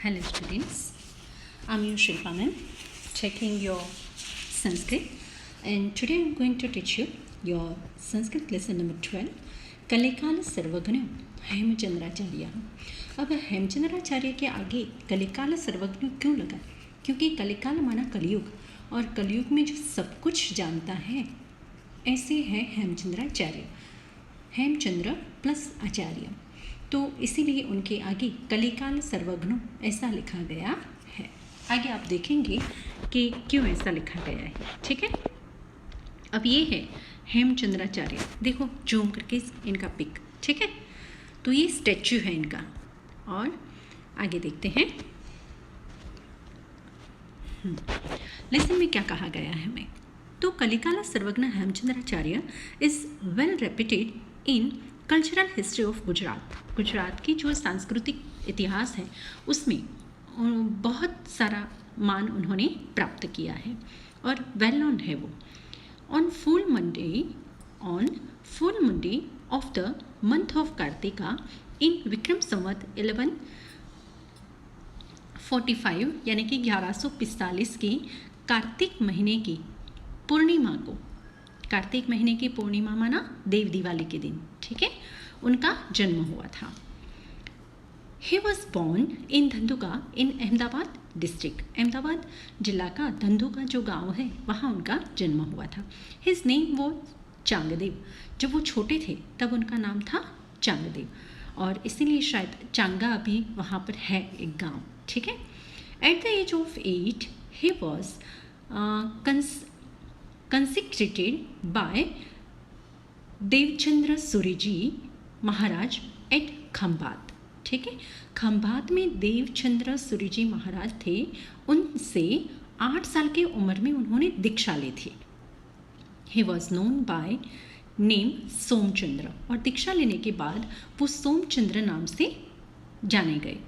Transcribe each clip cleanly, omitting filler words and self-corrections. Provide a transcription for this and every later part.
Hello students, I'm your Shilpanan, taking your Sanskrit, and today I'm going to teach you your Sanskrit lesson number 12, कलिकाल सर्वज्ञ हेमचंद्राचार्य। अब हेमचंद्राचार्य के आगे कलिकाल सर्वज्ञ क्यों लगा? क्योंकि कलिकाल माना कलयुग, और कलयुग में जो सब कुछ जानता है ऐसे है हेमचंद्राचार्य, हेमचंद्र प्लस आचार्य। तो इसीलिए उनके आगे कलिकाल सर्वज्ञ ऐसा लिखा गया है। आगे आप देखेंगे कि क्यों ऐसा लिखा गया है। ठीक है, अब ये है हेमचंद्राचार्य। देखो जूम करके इनका पिक। ठीक है, तो ये स्टैचू है इनका। और आगे देखते हैं लेसन में क्या कहा गया है हमें। तो कलिकाल सर्वज्ञ Hemchandracharya is well reputed in cultural history of Gujarat. Gujarat की जो सांस्कृतिक इतिहास है उसमें बहुत सारा मान उन्होंने प्राप्त किया है और वेल नोन है वो। On full Monday of the month of Kartika in Vikram Samvat 1145 यानी कि 1145 की कार्तिक महीने की पूर्णिमा को, कार्तिक महीने की पूर्णिमा माना देव दिवाली के दिन, ठीक है, उनका जन्म हुआ था। He was born in Dhandhuka in Ahmedabad district. Ahmedabad जिला का धंधुका जो गांव है वहाँ उनका जन्म हुआ था। हिज नेम वो चांगदेव। जब वो छोटे थे तब उनका नाम था चांगदेव, और इसीलिए शायद चांगा अभी वहाँ पर है एक गांव। ठीक है, at the age of 8 he was consecrated by Devchandra Suri ji Maharaj at Khambhat. ठीक है, खंभात में देवचंद्र सूरी जी महाराज थे। उनसे 8 साल की उम्र में उन्होंने दीक्षा ली थी। He was known by name Somchandra, और दीक्षा लेने के बाद वो सोमचंद्र नाम से जाने गए।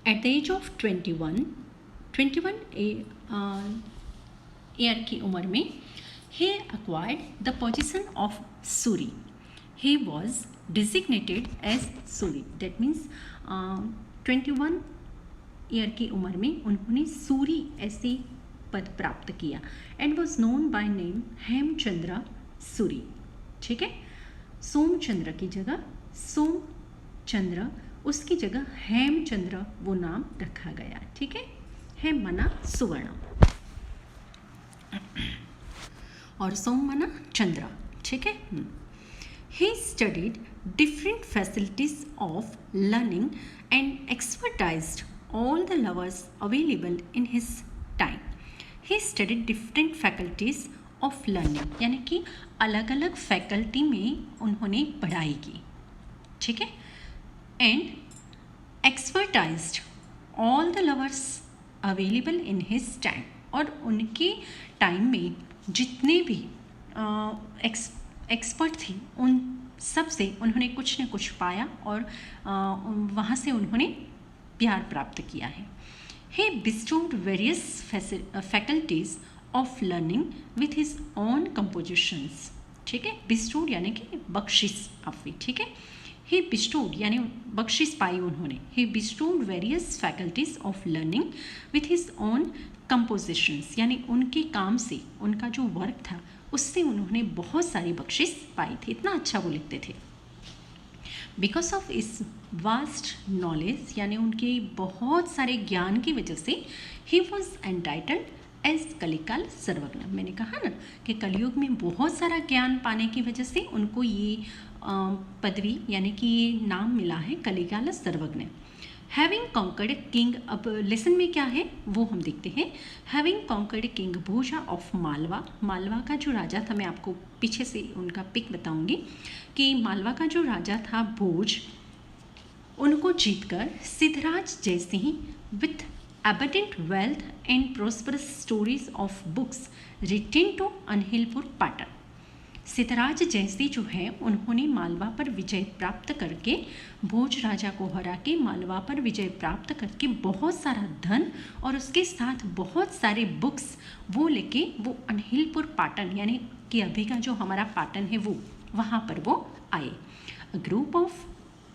At the age of 21 year की उम्र में he acquired the position of Suri. He was designated as Suri. That means 21 year की उम्र में उन्होंने सूरी ऐसे पद प्राप्त किया and was known by name Hemchandra Suri. ठीक है, सोमचंद्र की जगह सोमचंद्र, उसकी जगह हेमचंद्र वो नाम रखा गया। ठीक है, हेम माना सुवर्ण और सोम माना चंद्र। ठीक है, he studied different facilities of learning and expertised all the lovers available in his time. He studied different faculties of learning, यानी कि अलग अलग फैकल्टी में उन्होंने पढ़ाई की। ठीक है, and expertised all the lovers available in his time, और उनके टाइम में जितने भी एक्सपर्ट थे उन सब से उन्होंने कुछ न कुछ पाया और वहाँ से उन्होंने प्यार प्राप्त किया है। He bestowed various faculties of learning with his own compositions. ठीक है, बिस्टोड यानी कि बख्शिश आपकी। ठीक है, ही बिस्टोड यानी बख्शिश पाई उन्होंने। He bestowed various faculties of learning with his own compositions, यानी उनके काम से, उनका जो वर्क था उससे उन्होंने बहुत सारी बख्शिश पाई थी। इतना अच्छा वो लिखते थे। बिकॉज ऑफ इस वास्ट नॉलेज, यानी उनके बहुत सारे ज्ञान की वजह से ही वॉज एंटाइटल्ड एज कलिकाल सर्वज्ञ। मैंने कहा ना कि कलयुग में बहुत सारा ज्ञान पाने की वजह से उनको ये पदवी यानी कि ये नाम मिला है Kalikal Sarvagya. Having conquered king, अब लेसन में क्या है वो हम देखते हैं। Having conquered king Bhoja of Malwa. Malwa का जो राजा था, मैं आपको पीछे से उनका पिक बताऊंगी कि मालवा का जो राजा था भोज, उनको जीतकर Siddharaj Jaisingh with abundant wealth and prosperous stories of books written to Anhilpur Patan. Siddharaj Jaisingh जो है उन्होंने मालवा पर विजय प्राप्त करके, भोज राजा को हरा के मालवा पर विजय प्राप्त करके बहुत सारा धन और उसके साथ बहुत सारे बुक्स वो लेके वो अनहिलपुर पाटन यानी कि अभी का जो हमारा पाटन है वो वहाँ पर वो आए। A group of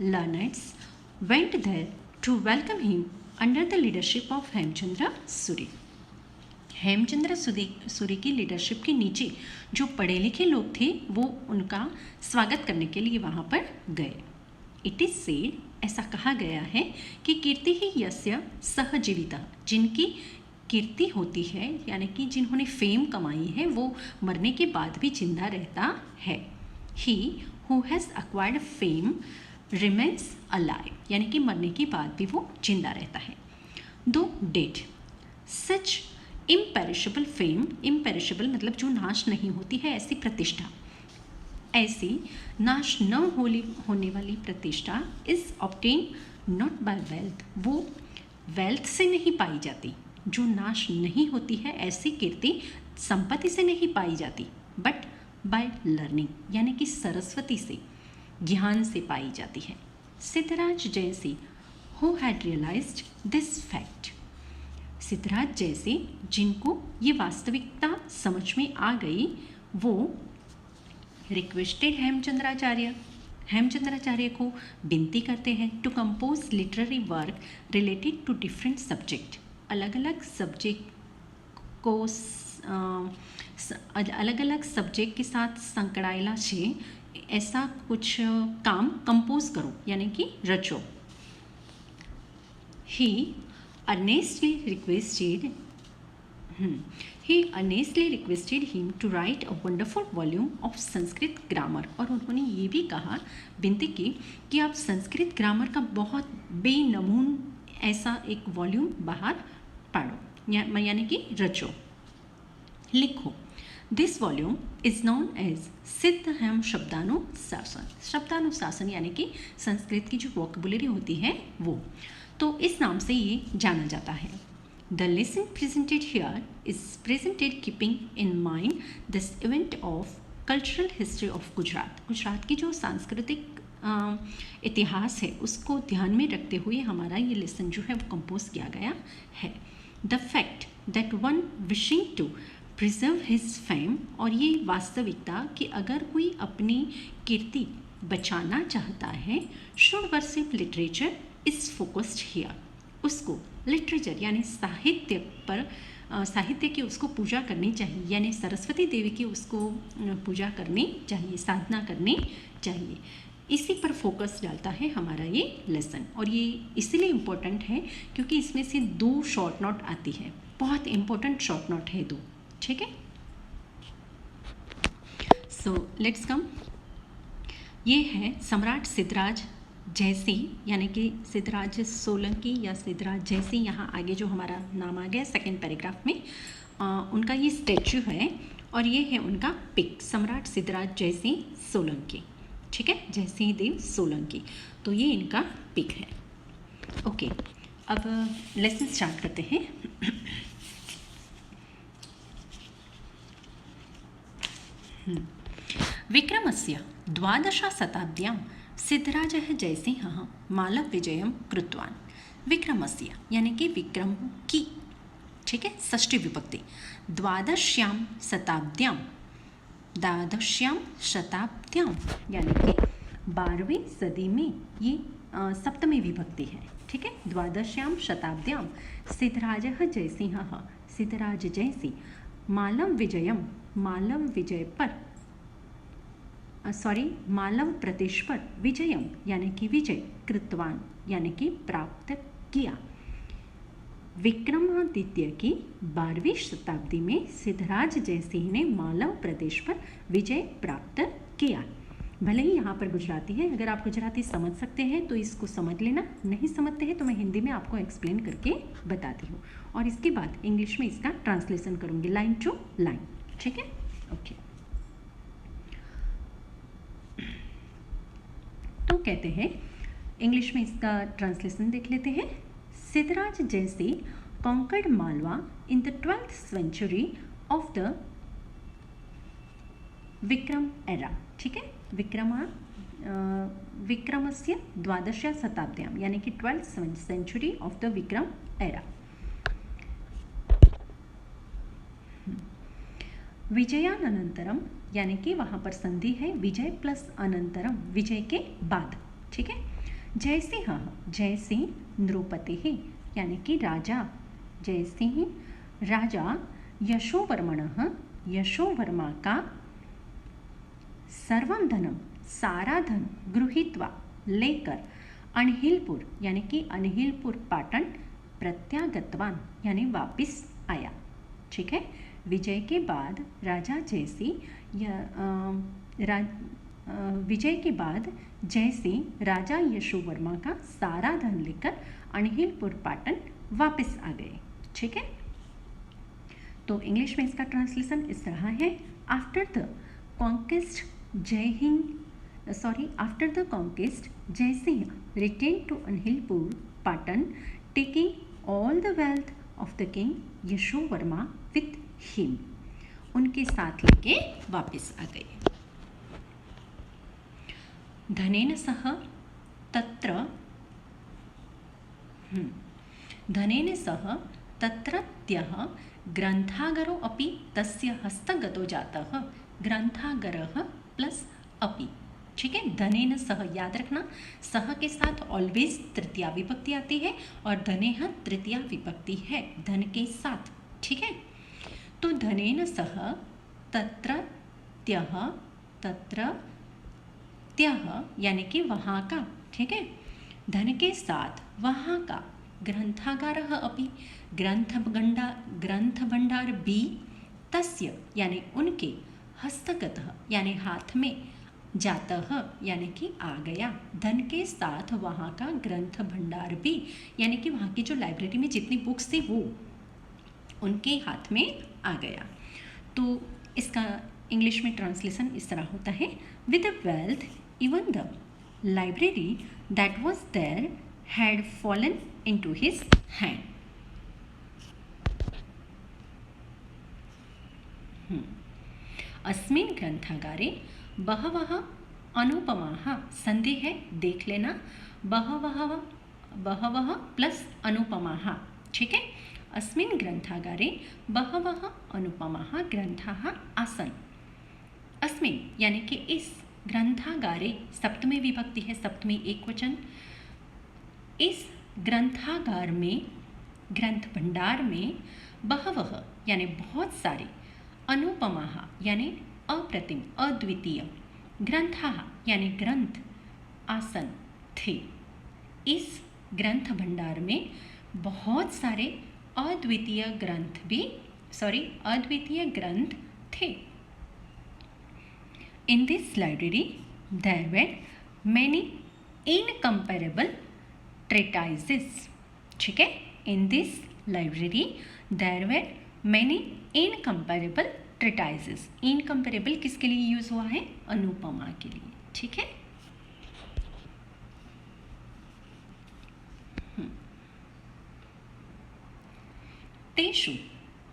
learners went there to welcome him under the leadership of Hemchandra Suri. Hemchandra Suri की लीडरशिप के नीचे जो पढ़े लिखे लोग थे वो उनका स्वागत करने के लिए वहाँ पर गए। इट इज़ सेड, ऐसा कहा गया है कि कीर्ति ही यस्य सहजीविता, जिनकी कीर्ति होती है यानी कि जिन्होंने फेम कमाई है वो मरने के बाद भी जिंदा रहता है। He who has acquired fame remains alive, यानी कि मरने के बाद भी वो जिंदा रहता है। दो डेड, सच इम्पेरिशेबल फेम, इम्पेरिशेबल मतलब जो नाश नहीं होती है, ऐसी प्रतिष्ठा, ऐसी नाश न होने वाली प्रतिष्ठा is obtain not by wealth, वो वेल्थ से नहीं पाई जाती, जो नाश नहीं होती है ऐसी कीर्ति संपत्ति से नहीं पाई जाती, बट बाय लर्निंग, यानी कि सरस्वती से, ज्ञान से पाई जाती है। Siddharaj Jayasi who had realised this fact, Siddharaj जैसे जिनको ये वास्तविकता समझ में आ गई, वो रिक्वेस्टेड हेमचंद्राचार्य को विनती करते हैं to compose literary work related to different subject, अलग अलग सब्जेक्ट को अलग अलग सब्जेक्ट के साथ संकड़ायला छे ऐसा कुछ काम कंपोज करो, यानी कि रचो। ही earnestly requested him to write a wonderful volume of Sanskrit grammar, और उन्होंने ये भी कहा, विनती की कि आप संस्कृत ग्रामर का बहुत बेनमून ऐसा एक वॉल्यूम बाहर पाड़ो, यानी कि रचो, लिखो। This volume is known as Siddha Hem शब्दानुशासन, शब्दानुशासन यानी कि संस्कृत की जो वोकेबुलरी होती है वो, तो इस नाम से ये जाना जाता है। The lesson presented here is presented keeping in mind this event of cultural history of Gujarat, Gujarat की जो सांस्कृतिक इतिहास है उसको ध्यान में रखते हुए हमारा ये लेसन जो है वो कंपोज किया गया है। The fact that one wishing to preserve his fame, और ये वास्तविकता कि अगर कोई अपनी कीर्ति बचाना चाहता है, should worship literature is focused here, उसको लिटरेचर यानी साहित्य पर साहित्य की उसको पूजा करनी चाहिए, यानी सरस्वती देवी की उसको पूजा करनी चाहिए, साधना करनी चाहिए। इसी पर फोकस डालता है हमारा ये लेसन, और ये इसलिए इम्पोर्टेंट है क्योंकि इसमें से 2 शॉर्ट नोट आती है, बहुत इम्पोर्टेंट शॉर्ट नोट है 2, ठीक है। सो लेट्स कम, ये है सम्राट सिद्धराज जयसी, यानी कि सिद्धराज सोलंकी या सिद्धराज जयसी, यहाँ आगे जो हमारा नाम आ गया सेकेंड पैराग्राफ में, उनका ये स्टैचू है, और ये है उनका पिक, सम्राट सिद्धराज जयसी सोलंकी, ठीक है, जयसिंह देव सोलंकी, तो ये इनका पिक है। ओके, अब लेसन स्टार्ट करते हैं। विक्रमस्य द्वादशा शताब्द्यां सिद्धराजः जयसिंहः मालविजयं कृतवान्। विक्रमस्य यानी कि विक्रम की, ठीक है, षष्ठी विभक्ति, द्वादश्यां शताब्द्यां यानी कि 12वीं सदी में, ये सप्तमी विभक्ति है, ठीक है। द्वादश्यां शताब्द्यां सिद्धराजः जयसिंहः, सिद्धराज जयसिंह मालव विजयम, मालव विजय पर मालव प्रदेश पर विजयम यानी कि विजय, कृतवान यानी कि प्राप्त किया। विक्रमादित्य की 12वीं शताब्दी में सिद्धराज जयसिंह ने मालव प्रदेश पर विजय प्राप्त किया। भले ही यहाँ पर गुजराती है, अगर आप गुजराती समझ सकते हैं तो इसको समझ लेना, नहीं समझते हैं तो मैं हिंदी में आपको एक्सप्लेन करके बताती हूँ, और इसके बाद इंग्लिश में इसका ट्रांसलेशन करूँगी लाइन टू लाइन, ठीक है। ओके, तो कहते हैं, इंग्लिश में इसका ट्रांसलेशन देख लेते हैं। Siddharaj Jaisingh conquered Malwa in the 12th century of the Vikram era, ठीक है, विक्रमस्य द्वादश शताब्द्यां यानी कि 12th century of the Vikram era. विजयानंतरम यानी कि वहाँ पर संधि है, विजय प्लस अनंतरम, विजय के बाद, ठीक है। जयसिंह नृपते यानी कि राजा जयसिंह राजा यशोवर्मणः यशोवर्मा का सर्वं धनं सारा धन गृहीत्वा लेकर अनहिलपुर यानी कि अनहिलपुर पाटन प्रत्यागतवान यानी वापिस आया। ठीक है, विजय के बाद विजय के बाद जयसिंह राजा यशोवर्मा का सारा धन लेकर अनहिलपुर पाटन वापस आ गए। ठीक है, तो इंग्लिश में इसका ट्रांसलेशन इस तरह है। After the conquest after the conquest, Jaisingh returned to Anhilpur, Patan, taking all the wealth of the king Yashovarma with him. उनके साथ लेके वापस आ गए। धनेन सह तत्रत्यः ग्रंथागरो अपि तस्य हस्तगतो जातः। ग्रंथागरः प्लस अपि। ठीक है, धनेन सह याद रखना, सह के साथ ऑलवेज तृतीया विभक्ति आती है और धनेह तृतीया विभक्ति है धन के साथ। ठीक है, तो धनेन सह तत्रत्यः यानी कि वहाँ का। ठीक है, धन के साथ वहाँ का। ग्रंथागारः अपि ग्रंथ भंडार भी तस्य यानी उनके हस्तगतः यानी हाथ में जातः यानी कि आ गया। धन के साथ वहाँ का ग्रंथ भंडार भी यानी कि वहाँ की जो लाइब्रेरी में जितनी बुक्स थी वो उनके हाथ में आ गया। तो इसका इंग्लिश में ट्रांसलेशन इस तरह होता है, with the wealth even the library that was there had fallen into his hand. अस्मिन् ग्रंथागारे बहवः अनुपमाः, संधि है देख लेना, बहवः प्लस अनुपमाः। ठीक है, अस्मिन् ग्रंथागारे बहवः अनुपमाः ग्रंथाः आसन्। अस्मिन् यानी कि इस, ग्रंथागारे सप्तमी विभक्ति है, सप्तमी एकवचन। इस ग्रंथागार में, ग्रंथ भंडार में, बहवः यानी बहुत सारे, अनुपमाः यानी अप्रतिम अद्वितीय, ग्रंथाः यानी ग्रंथ, आसन थे। इस ग्रंथ भंडार में बहुत सारे अद्वितीय ग्रंथ थे। In this library there were many incomparable treatises। ठीक है, in this library there were many incomparable treatises। Incomparable किसके लिए यूज हुआ है? अनुपमा के लिए। ठीक है,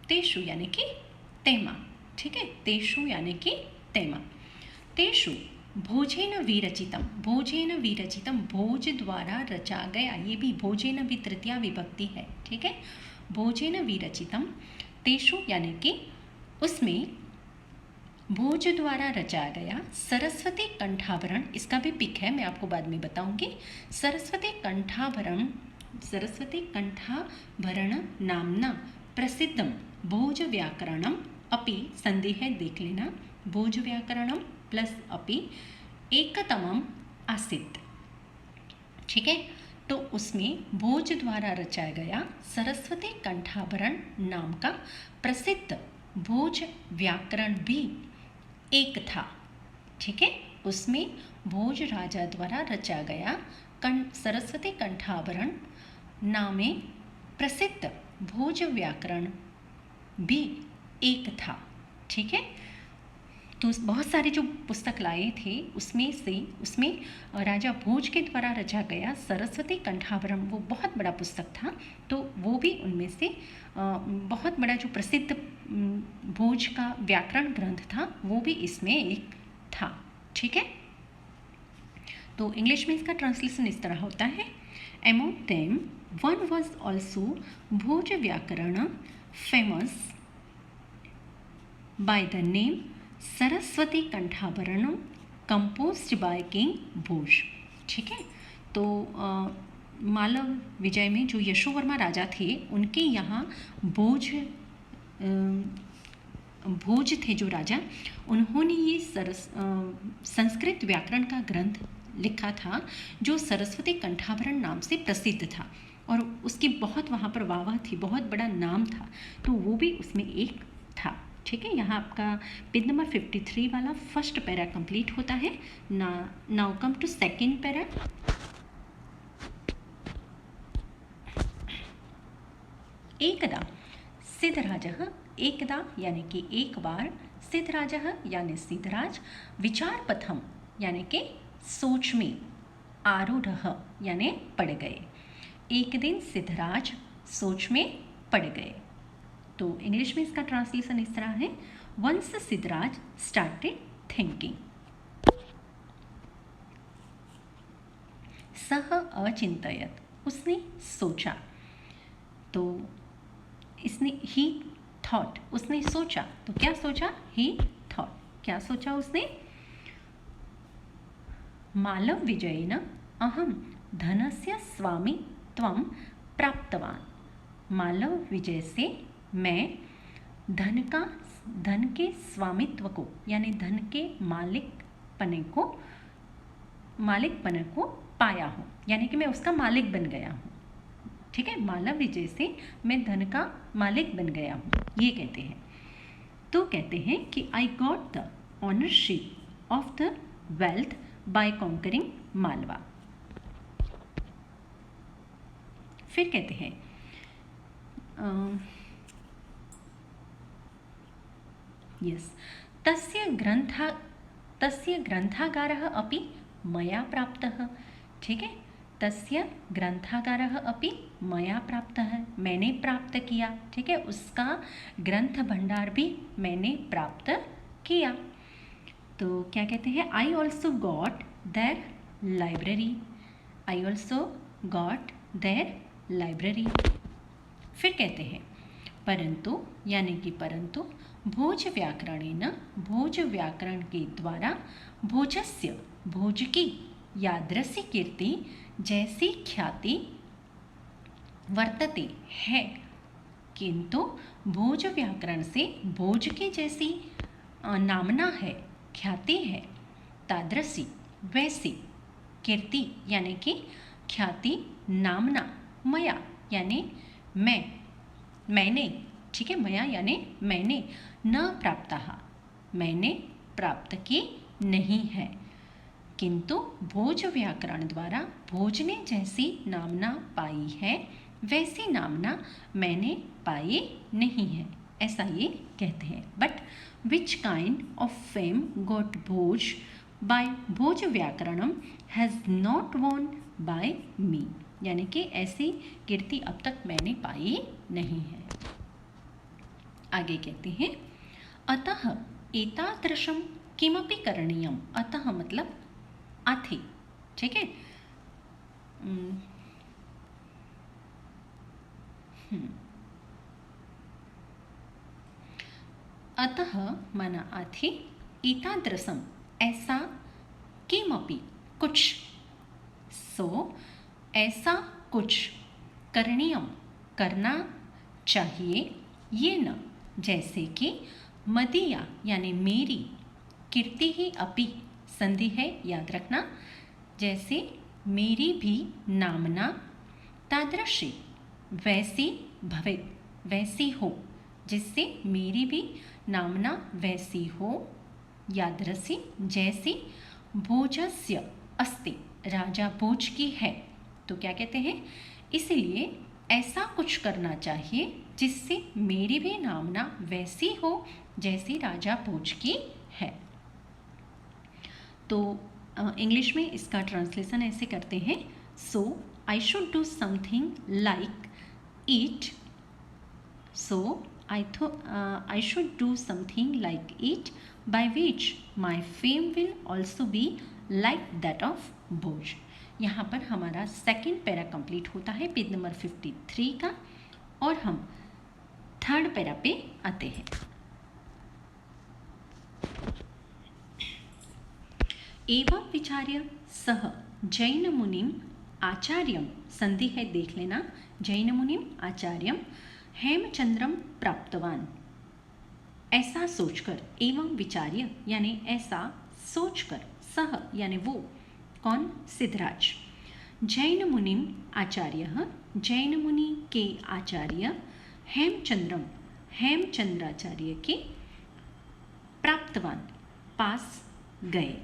तेषु यानी कि तेमा। ठीक है, तेषु यानी कि तेमा। तेषु भोजेन विरचितम, भोज द्वारा रचा गया, ये भी भोजेन भी तृतीया विभक्ति है। ठीक है, भोजेन विरचितम, तेषु यानी कि उसमें भोज द्वारा रचा गया सरस्वती कंठाभरण, इसका भी पिक है, मैं आपको बाद में बताऊंगी। सरस्वती कंठाभरण नामना प्रसिद्धम भोज व्याकरणम अपि, संधि है देख लेना, भोज व्याकरणम प्लस अपि एकतमम आसीत्। ठीक है, तो उसमें भोज द्वारा रचा गया सरस्वती कंठाभरण नाम का प्रसिद्ध भोज व्याकरण भी एक था। ठीक है, उसमें भोज राजा द्वारा रचा गया सरस्वती कंठाभरण नामे प्रसिद्ध भोज व्याकरण भी एक था। ठीक है, तो बहुत सारे जो पुस्तक लाए थे उसमें राजा भोज के द्वारा रचा गया सरस्वती कंठाभरण वो बहुत बड़ा पुस्तक था, तो वो भी उनमें से बहुत बड़ा जो प्रसिद्ध भोज का व्याकरण ग्रंथ था वो भी इसमें एक था। ठीक है, तो इंग्लिश में इसका ट्रांसलेशन इस तरह होता है, among them one was also Bhoj Vyakaran famous by the name Saraswati Kanthabharanam composed by king Bhoj. ठीक है, तो मालव विजय में जो यशोवर्मा राजा थे उनके यहाँ भोज थे जो राजा, उन्होंने ये संस्कृत व्याकरण का ग्रंथ लिखा था जो सरस्वती कंठाभरण नाम से प्रसिद्ध था और उसकी बहुत वहाँ पर वाह थी, बहुत बड़ा नाम था, तो वो भी उसमें एक था। ठीक है, यहाँ आपका पेज नंबर 53 वाला फर्स्ट पैरा कंप्लीट होता है। Now come to second para. एकदा सिद्धराजः, एकदा यानी कि एक बार, सिद्धराजः यानी सिद्धराज, विचारपथम यानी कि सोच में, आरूढ़ यानी पड़ गए। एक दिन सिद्धराज सोच में पड़ गए। तो इंग्लिश में इसका ट्रांसलेशन इस तरह है, वंस सिद्धराज स्टार्टेड थिंकिंग। सह अचिंतयत, उसने सोचा। तो इसने ही थॉट, उसने सोचा। तो क्या सोचा? ही थॉट। क्या सोचा उसने? मालव विजयेन अहम धनस्य स्वामित्वं प्राप्तवान। मालव विजय से मैं धन के स्वामित्व को यानी धन के मालिकपने को पाया हूँ, यानी कि मैं उसका मालिक बन गया हूँ। ठीक है, मालव विजय से मैं धन का मालिक बन गया हूँ, ये कहते हैं। तो कहते हैं कि I got the ownership of the wealth by conquering Malwa. फिर कहते हैं यस, तस्य ग्रंथागारः अपि मया प्राप्तः। ठीक है, तस्य ग्रंथागारः अपि मया प्राप्तः, मैंने प्राप्त किया। ठीक है, उसका ग्रंथ भंडार भी मैंने प्राप्त किया। तो क्या कहते हैं? I also got their library. I also got their library. फिर कहते हैं परंतु यानी कि परंतु भोज व्याकरणेन, भोज व्याकरण के द्वारा, भोजस्य भोज की यादृशी कीर्ति जैसी ख्याति वर्तते है, किंतु भोज व्याकरण से भोज की जैसी नामना है, ख्याति है, तादृशी वैसी, कीर्ति यानी कि ख्याति, नामना, मया यानी मैंने, ठीक है, मया यानी मैंने, न प्राप्तः मैंने प्राप्त की नहीं है, किंतु भोज व्याकरण द्वारा भोज ने जैसी नामना पाई है वैसी नामना मैंने पाई नहीं है, ऐसा ये कहते हैं। But which kind of fame got Bhoj by Bhoj Vyakaranam has not won by me, यानी कि ऐसी कीर्ति अब तक मैंने पाई नहीं है। आगे कहते हैं अतः एतादृशम किमपि करणीयम। अतः मतलब आथी, ठीक है। अतः माना आथी, एतादृशम ऐसा, किमपि कुछ, सो ऐसा कुछ, करणीयम करना चाहिए, ये न जैसे कि मदीया यानी मेरी, कीर्ति ही अपि संधि है याद रखना, जैसे मेरी भी नामना, तादृशी वैसी, भवेत् वैसी हो, जिससे मेरी भी नामना वैसी हो, यादृशी जैसी, भोजस्य अस्ति राजा भोज की है। तो क्या कहते हैं? इसलिए ऐसा कुछ करना चाहिए जिससे मेरी भी नामना वैसी हो जैसी राजा भोज की है। तो इंग्लिश में इसका ट्रांसलेशन ऐसे करते हैं, so I should do something like it, so I should do something like it by which my fame will also be like that of Bhoj। यहाँ पर हमारा सेकेंड पैरा कंप्लीट होता है पेज नंबर 53 का, और हम थर्ड पैरा पे आते हैं। एवं विचार्य सह जैन मुनिम आचार्यम संधि है देख लेना, जैन मुनिम आचार्यम हेमचंद्रम प्राप्तवान, ऐसा सोचकर, एवं विचार्य यानी ऐसा सोचकर, सह यानी वो, कौन, सिद्धराज, जैन मुनिम आचार्य, जैन मुनि के आचार्य, हेमचंद्रम हेमचंद्राचार्य के प्राप्तवान पास गए,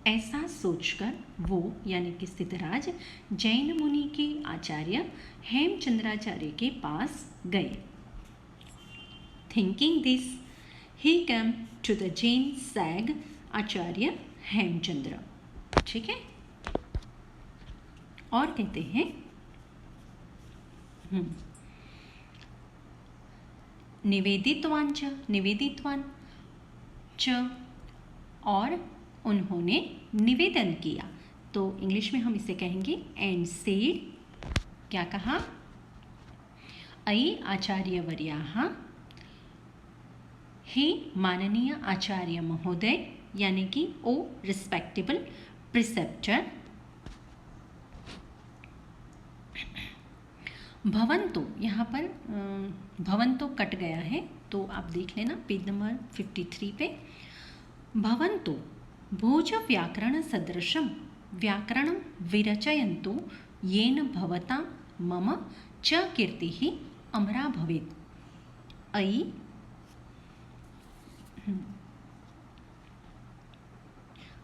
ऐसा सोचकर वो यानी कि सिद्धराज जैन मुनि के आचार्य हेमचंद्राचार्य के पास गए। Thinking this he came to the Jain sage Acharya Hemchandra. ठीक है, और कहते हैं निवेदितवान च और उन्होंने निवेदन किया। तो इंग्लिश में हम इसे कहेंगे एंड सेड, क्या कहा, अयि आचार्यवर्याः, हे माननीय आचार्य महोदय, यानी कि ओ रिस्पेक्टेबल प्रिसेप्टर, भवंतो, यहाँ पर भवंतो कट गया है तो आप देख लेना पेज नंबर 53 पे, भवंतो भोज व्याकरण सदृशम व्याकरणं विरचयन्तु येन भवतां मम च कीर्तिः अमरा भवेत्।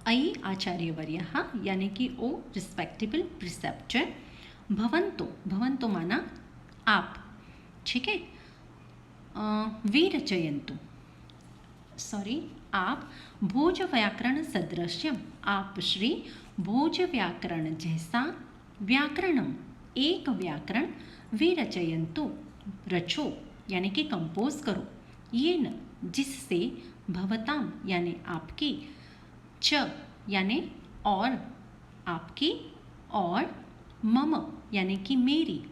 अयि आचार्यवर्यः यानी कि ओ रिस्पेक्टेबल प्रिसेप्टर, भवंतो माना आप, ठीक है, विरचयन्तु, सॉरी, आप भोज व्याकरण सदृश्यम, आप श्री भोज व्याकरण जैसा व्याकरणम, एक व्याकरण, विरचयन्तु रचो यानी कि कंपोज करो, ये न जिससे, भवताम यानी आपकी, च यानी और आपकी, और मम यानी कि मेरी,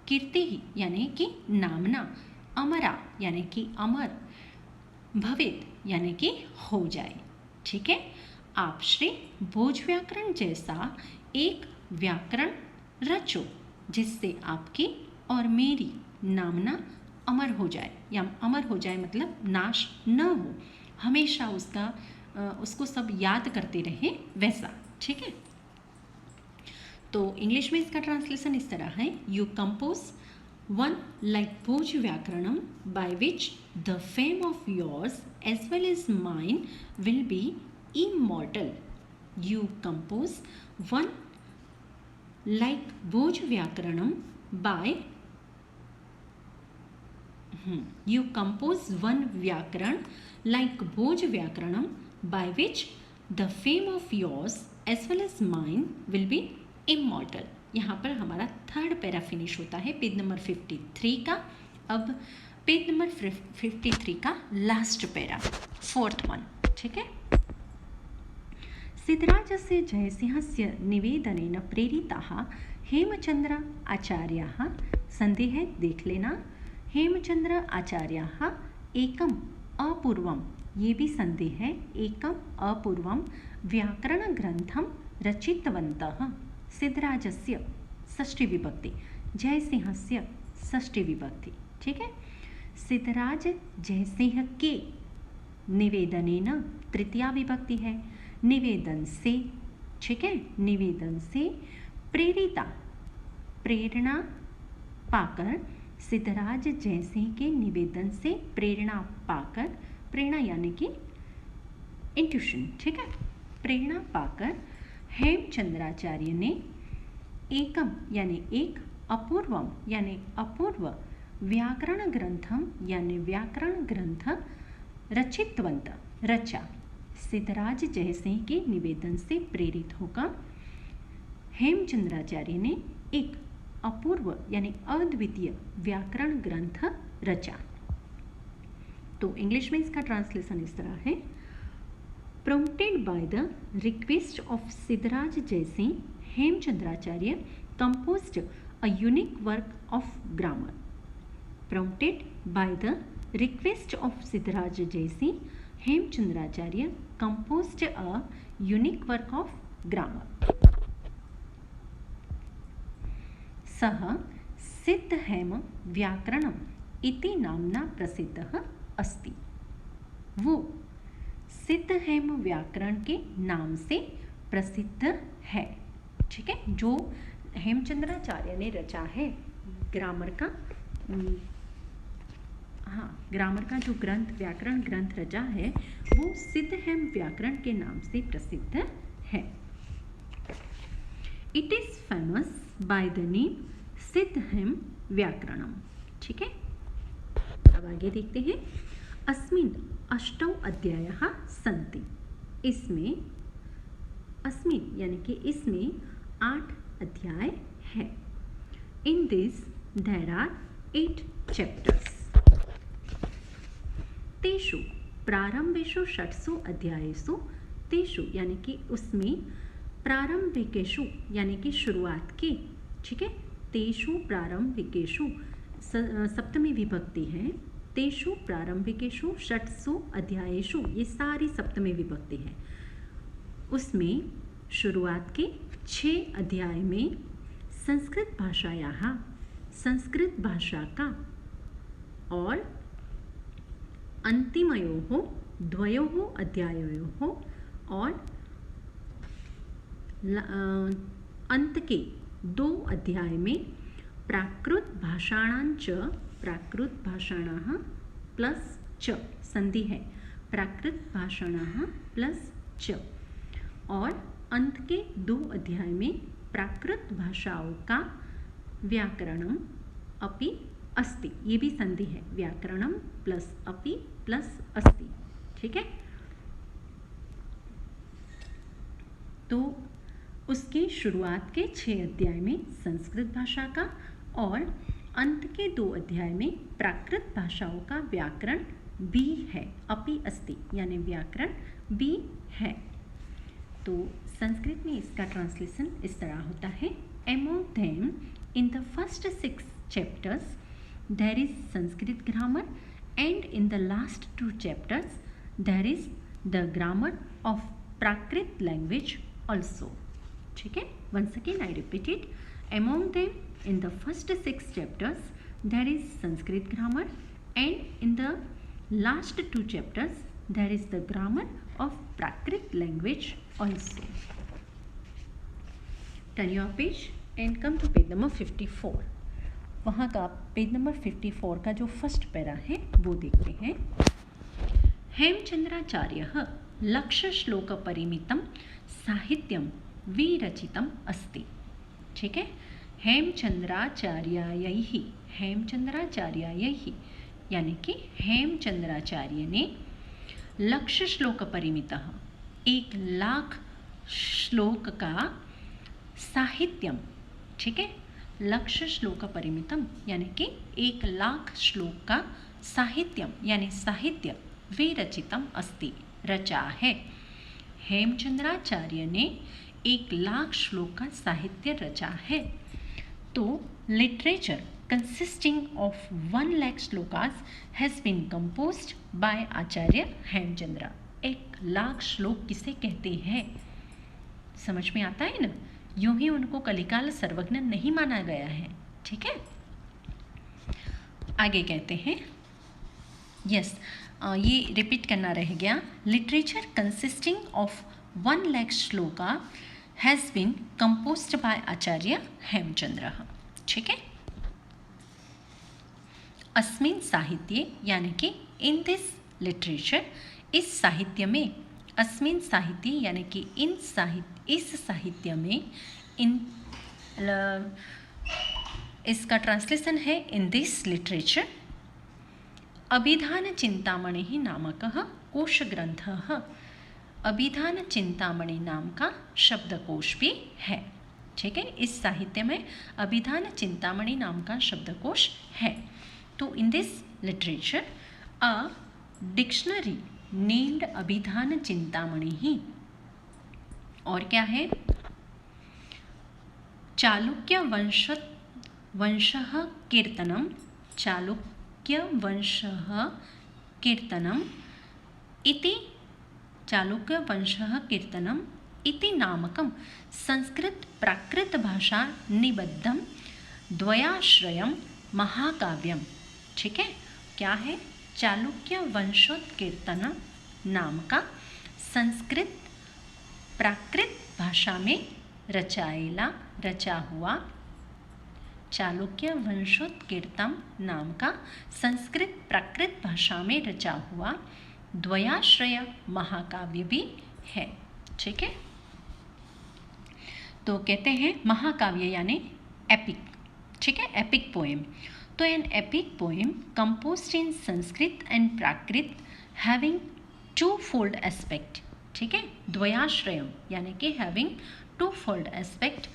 कीर्ति यानी कि नामना, अमरा यानी कि अमर, भवेत यानी कि हो जाए। ठीक है, आप श्री भोज व्याकरण जैसा एक व्याकरण रचो जिससे आपकी और मेरी नामना अमर हो जाए, या अमर हो जाए मतलब नाश न हो, हमेशा उसको सब याद करते रहे वैसा। ठीक है, तो इंग्लिश में इसका ट्रांसलेशन इस तरह है, you compose one like Bhoj Vyakaranam by which the fame of yours as well as mine will be immortal. You compose one like Bhoj Vyakaranam by, you compose one Vyakaran like Bhoj Vyakaranam by which the fame of yours as well as mine will be immortal। यहाँ पर हमारा third para finish होता है page number 53 का। अब page number 53 का last para, fourth one. ठीक है, सिद्धराजस्य जयसिंहस्य निवेदनेन प्रेरिताः हेमचंद्र आचार्याः, संधि है देख लेना, हेमचंद्र आचार्याः एकम अपूर्वम, ये भी संधि है, एकम अपूर्वम व्याकरण ग्रंथम रचितवन्तः। सिद्धराजस्य षष्ठी विभक्ति, जयसिंहस्य षष्ठी विभक्ति। ठीक है, सिद्धराज जयसिंह के निवेदनेन तृतीया विभक्ति है, निवेदन से। ठीक है, निवेदन से प्रेरिता, प्रेरणा पाकर, सिद्धराज जयसिंह के निवेदन से प्रेरणा पाकर, प्रेरणा यानी कि इंट्यूशन। ठीक है, प्रेरणा पाकर हेमचंद्राचार्य ने एकम यानी एक, अपूर्वम यानी अपूर्व, व्याकरण ग्रंथम यानी व्याकरण ग्रंथ, रचितवंत रचा। सिद्धराज जयसिंह के निवेदन से प्रेरित होकर हेमचंद्राचार्य ने एक अपूर्व यानी अद्वितीय व्याकरण ग्रंथ रचा। तो इंग्लिश में इसका ट्रांसलेशन इस तरह है, prompted by the request of Siddharaj Jaisingh, Hemchandracharya composed a unique work of grammar. Prompted by the request of Siddharaj Jaisingh, Hemchandracharya composed a unique work of grammar. सः सिद्धहैम व्याकरणम् इति नाम्ना प्रसिद्धः अस्ति। वो सिद्धहैम व्याकरण के नाम से प्रसिद्ध है। ठीक है, जो हेमचंद्राचार्य ने रचा है ग्रामर का, ग्रामर का जो ग्रंथ, व्याकरण ग्रंथ रचा है, वो सिद्धहैम व्याकरण के नाम से प्रसिद्ध है। It is famous by the name Siddhahaim Vyakaranam. ठीक है, अब आगे देखते हैं। अस्मिन् अष्टौ अध्यायः सन्ति। इसमें अस्मिन् यानी कि इसमें 8 अध्याय है। In this there are 8 chapters. तेषु प्रारंभेषु 6 अध्यायेषु, तेषु यानी कि उसमें, प्रारंभिकेषु यानी कि शुरुआत के, ठीक है, तेषु प्रारंभिकेषु सप्तमी विभक्ति है। तेषु प्रारंभिकेषु 6 अध्यायेषु, ये सारी सप्तमी विभक्ति है। उसमें शुरुआत के 6 अध्याय में संस्कृत भाषायाः, संस्कृत भाषा का, और अन्तिमयोः द्वयोः अध्यायोः और अंत के 2 अध्याय में प्राकृत भाषाणांच, प्राकृत भाषाणाः प्लस च, संधि है, प्राकृत भाषाणाः प्लस च, और अंत के 2 अध्याय में प्राकृत भाषाओं का व्याकरणम अपि अस्ति, ये भी संधि है, व्याकरणम प्लस अपि प्लस अस्ति। ठीक है, तो उसके शुरुआत के 6 अध्याय में संस्कृत भाषा का और अंत के 2 अध्याय में प्राकृत भाषाओं का व्याकरण भी है, अपि अस्ति यानी व्याकरण भी है। तो संस्कृत में इसका ट्रांसलेशन इस तरह होता है। Among them, in the first 6 chapters, there is Sanskrit grammar, and in the last 2 chapters, there is the grammar of Prakrit language also. ठीक है, once again I repeat it. Among them, in the first 6 chapters, there is Sanskrit grammar, and in the last 2 chapters, there is the grammar of Prakrit language also. Turn your page and come to page number 54. वहाँ का page number 54 का जो first para है वो देखते हैं। हेमचंद्राचार्यः लक्ष्य श्लोक परिमितं साहित्यं विरचितम् अस्ति। ठीक है, हेमचंद्राचार्यैः, हेमचंद्राचार्यैः यानी कि हेमचंद्राचार्य ने लक्ष्य श्लोक परिमितः, 1,00,000 श्लोक का साहित्यम, ठीक है, लक्ष्य श्लोक परिमितम यानी कि 1,00,000 श्लोक का साहित्यम यानी साहित्य विरचितम अस्ति, रचा है। हेमचंद्राचार्य ने 1,00,000 श्लोक का साहित्य रचा है। तो literature consisting of 1,00,000 shlokas has been composed by Acharya Hemchandra. 1,00,000 श्लोक किसे कहते हैं, समझ में आता है ना। यूं ही उनको कलिकाल सर्वज्ञ नहीं माना गया है। ठीक है, आगे कहते हैं, यस ये रिपीट करना रह गया। Literature consisting of 1,00,000 shloka has been composed by Acharya Hemchandra. ठीक है, अस्मिन् साहित्ये यानी कि इन दिस लिटरेचर, इस साहित्य में, अस्मिन् साहित्य यानी कि इस साहित्य में, इसका ट्रांसलेशन है इन दिस लिटरेचर। अभिधान चिंतामणि नामकः कोशग्रंथः, अभिधान चिंतामणि नाम का शब्दकोश भी है। ठीक है, इस साहित्य में अभिधान चिंतामणि नाम का शब्दकोश है। तो in this literature a dictionary named Abhidhan Chintamani ही, और क्या है, चालुक्य वंशः कीर्तनम, चालुक्य वंशः कीर्तनम इति, चालुक्य वंशः कीर्तनम इति नामकं संस्कृत प्राकृत भाषा निबद्धं द्वयाश्रयम महाकाव्यम। ठीक है, क्या है? चालुक्य वंशोत्कीर्तन नाम का संस्कृत प्राकृत भाषा में रचा हुआ चालुक्य वंशोत्कीर्तन नाम का संस्कृत प्राकृत भाषा में रचा हुआ द्वयाश्रय महाकाव्य भी है। ठीक है, तो कहते हैं महाकाव्य यानी एपिक। ठीक है, एपिक पोएम। तो an epic poem composed in Sanskrit and Prakrit having to fold aspect. ठीक है, द्वयाश्रयम यानी कि having to fold aspect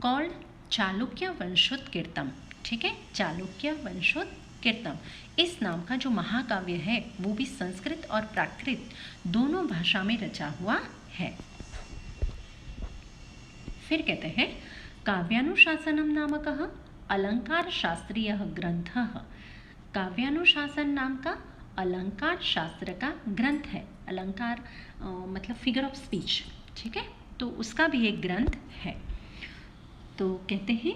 called Chalukya Vanshotkirtan. ठीक है, चालुक्य वंशोत्कीर्तन इस नाम का जो महाकाव्य है वो भी संस्कृत और प्राकृत दोनों भाषा में रचा हुआ है। फिर कहते हैं काव्यानुशासनम नामकः अलंकार शास्त्रीय ग्रंथः। काव्यानुशासन नाम का अलंकार शास्त्र का ग्रंथ है। अलंकार मतलब फिगर ऑफ स्पीच। ठीक है, तो उसका भी एक ग्रंथ है। तो कहते हैं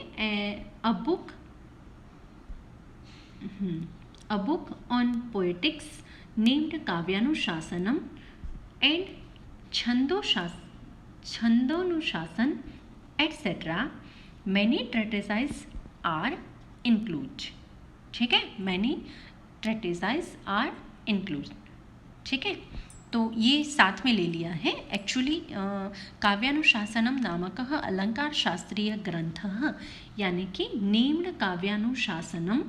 a book on poetics named Kavyanushasanam and Chhandonushasan etcetera many treatises are include. ठीक है, मैनी ट्रेटिसाइज आर इंक्लूड। ठीक है, तो ये साथ में ले लिया है। एक्चुअली काव्यानुशासनम नामकः अलंकार शास्त्रीय ग्रंथः यानी कि named Kavyanushasanam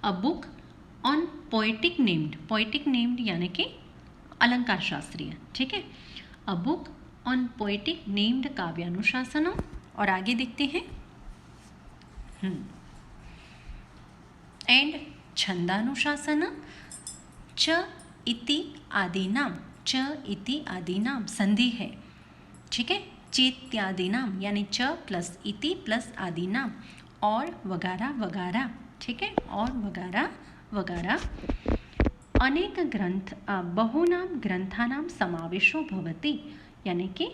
a book on poetic named यानी कि अलंकार शास्त्रीय। ठीक है, a book on poetic named Kavyanushasanam. और आगे देखते हैं एंड छंदानुशासन च इति आदिनाम संधि है। ठीक है, चेत्यादिनाम यानी च प्लस इति प्लस आदिनाम और वगैरह वगैरह। ठीक है, और वगैरह वगैरह अनेक ग्रंथ बहूनां ग्रंथानां समावेशो भवति यानी कि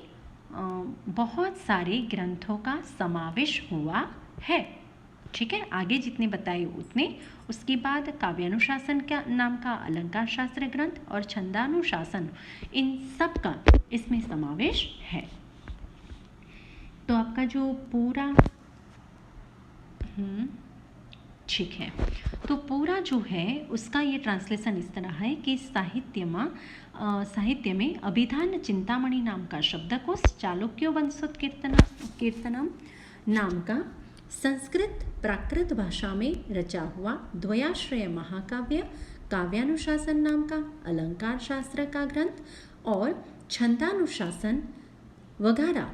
बहुत सारे ग्रंथों का समावेश हुआ है। ठीक है, आगे जितने बताए उतने। उसके बाद काव्यानुशासन का नाम का अलंकार शास्त्र ग्रंथ और छंदानुशासन, इन सब का इसमें समावेश है। तो आपका जो पूरा ठीक है, तो पूरा जो है उसका ये ट्रांसलेशन इस तरह है कि साहित्य में अभिधान चिंतामणि नाम का शब्दकोश चालुक्य वंशोत्कीर्तनम नाम का संस्कृत प्राकृत भाषा में रचा हुआ द्वयाश्रय महाकाव्य, काव्यानुशासन नाम का अलंकार शास्त्र का ग्रंथ और छंदानुशासन वगैरह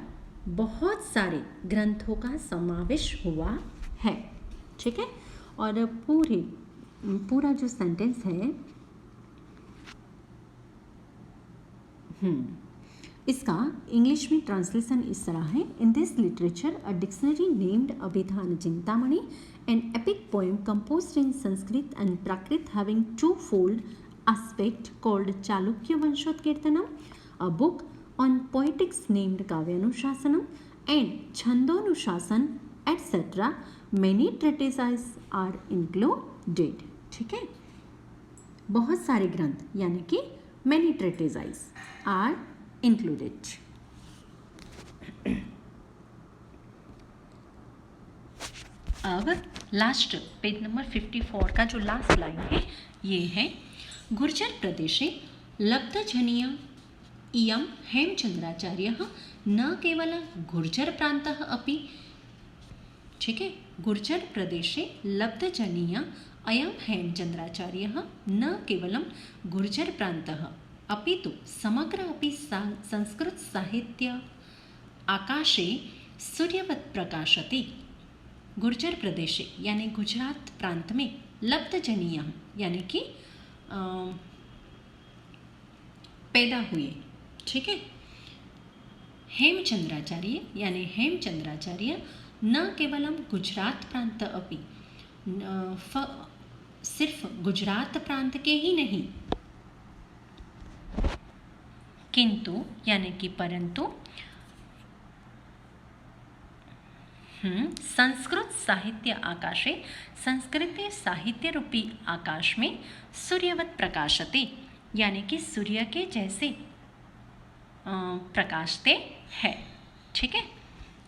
बहुत सारे ग्रंथों का समावेश हुआ है। ठीक है, और पूरा जो सेंटेंस है इसका इंग्लिश में ट्रांसलेशन इस तरह है। In this literature a dictionary named Abhidhan Chintamani an epic poem composed in Sanskrit and Prakrit having to fold aspect called Chalukya Vanshotkirtanam, a book on poetics named Kavyanushasanam and Chhandonushasana etc. Many treatises are included. ठीक है, बहुत सारे ग्रंथ यानी कि many treatises are included. अब last page number 54 का जो लास्ट लाइन है ये है गुर्जर प्रदेशे लब्धजनीय इयं हेमचंद्राचार्यः न केवलं गुर्जर प्रान्तः अपि। ठीक है, गुर्जर प्रदेशे लब्धजनीय अयं हेमचंद्राचार्यः न केवलं गुर्जर प्रान्तः अपितु समग्र अपि संस्कृत साहित्य आकाशे सूर्यवत् प्रकाशति। गुर्जर प्रदेशे यानी गुजरात प्रांत में लब्धजनीय यानी कि पैदा हुए। ठीक है, हेमचंद्राचार्य यानी हेमचंद्राचार्य न केवलम गुजरात प्रांत अपि, सिर्फ गुजरात प्रांत के ही नहीं किंतु यानी कि परंतु संस्कृत साहित्य आकाशे, संस्कृत साहित्य रूपी आकाश में सूर्यवत प्रकाशते, यानी कि सूर्य के जैसे प्रकाशते हैं। ठीक है,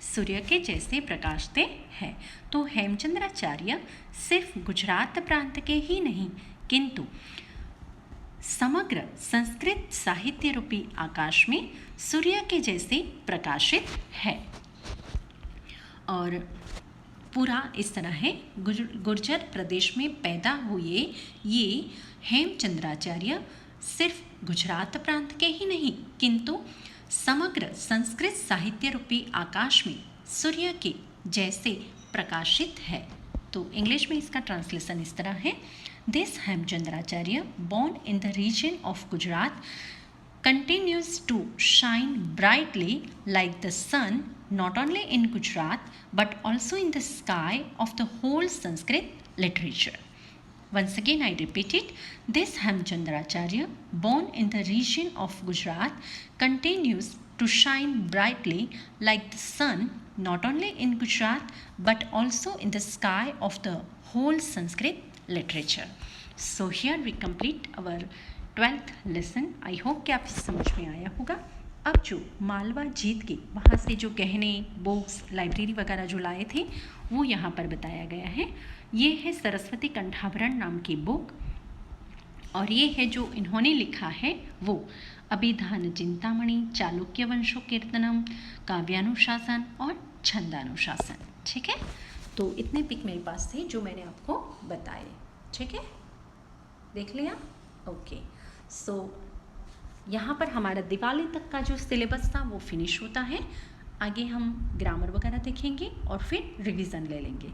सूर्य के जैसे प्रकाशते हैं। तो हेमचंद्राचार्य सिर्फ गुजरात प्रांत के ही नहीं किंतु समग्र संस्कृत साहित्य रूपी आकाश में सूर्य के जैसे प्रकाशित है। और पूरा इस तरह है, गुर्जर प्रदेश में पैदा हुए ये हेमचंद्राचार्य सिर्फ गुजरात प्रांत के ही नहीं किंतु समग्र संस्कृत साहित्य रूपी आकाश में सूर्य के जैसे प्रकाशित है। तो इंग्लिश में इसका ट्रांसलेशन इस तरह है, this Hemchandracharya born in the region of Gujarat continues to shine brightly like the sun not only in Gujarat but also in the sky of the whole Sanskrit literature. Once again I repeat it, this Hemchandracharya born in the region of Gujarat continues to shine brightly like the sun not only in Gujarat but also in the sky of the whole Sanskrit literature. So here we complete our 12th lesson. I hope कि आप समझ में आया होगा। अब जो मालवा जीत के वहाँ से जो गहने, बुक्स, लाइब्रेरी वगैरह जो लाए थे वो यहाँ पर बताया गया है। ये है सरस्वती कंठाभरण नाम की बुक और ये है जो इन्होंने लिखा है वो अभिधान चिंतामणि, चालुक्य वंशो कीर्तनम, काव्यानुशासन और छंदानुशासन। ठीक है, तो इतने पिक मेरे पास थे जो मैंने आपको बताए। ठीक है, देख लिया? ओके, सो यहाँ पर हमारा दिवाली तक का जो सिलेबस था वो फिनिश होता है। आगे हम ग्रामर वगैरह देखेंगे और फिर रिवीजन ले लेंगे।